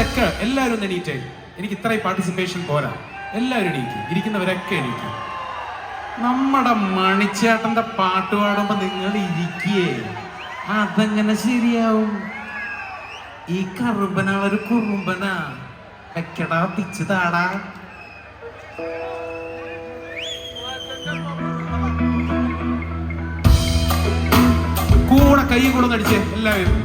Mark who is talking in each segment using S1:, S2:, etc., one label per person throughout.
S1: ഇരിക്കുന്നവരൊക്കെ എല്ലാവരും ഒന്ന് എണീറ്റേ. എനിക്ക് ഇത്രയും പാർട്ടിസിപ്പേഷൻ പോരാ. എല്ലാവരും എണീക്കും, ഇരിക്കുന്നവരൊക്കെ എണീക്കും. നമ്മുടെ മണിച്ചേട്ടന്റെ പാട്ട് പാടുമ്പോ നിങ്ങൾ ഇരിക്കേ, അതെങ്ങനെ ശരിയാവും? ഈ കറുമ്പനാളൊരു കുറുമ്പനാ. വെക്കടാ പിച്ച് താടാ. കൂടെ കൈ കൂടെ നടിച്ചേ എല്ലാവരും.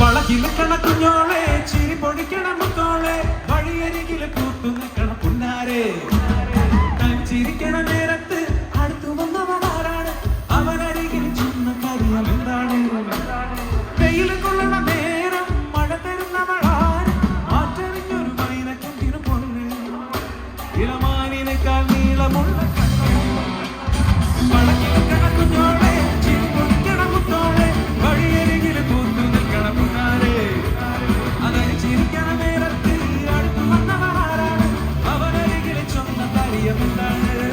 S1: വളകിലക്കണ കുഞ്ഞോളെ, ചിരി പൊടിക്കണ മുത്തോളെ, വഴിയരികില് കൂത്തു നിൽക്കണ പുന്നാരെ. ചിരിക്കണ നേരത്ത് അടുത്തു വന്നവനാരാണ്? അവനരികിൽ ചെന്ന കാര്യം എന്താണ്? വെയില് കൊള്ളണ നേരം മഴ തരുന്നവളാര്? മാറ്ററിഞ്ഞൊരു മൈനക്കെന്തിനു പൊന്ന്, ഇളമാനിനേക്കാൾ നീളമുള്ള വളകിലക്കണ കുഞ്ഞോളെ, ചിരി പൊടിക്കണ മുത്തോളെ, വഴിയരികില് കൂത്തു നിൽക്കണ പുന്നാരെ. അതായത് ചിരിക്കണ നേരത്ത് അടുത്തു വന്നവനാരാണ്? അവനരികിൽ ചെന്ന കാര്യം എന്താണ്?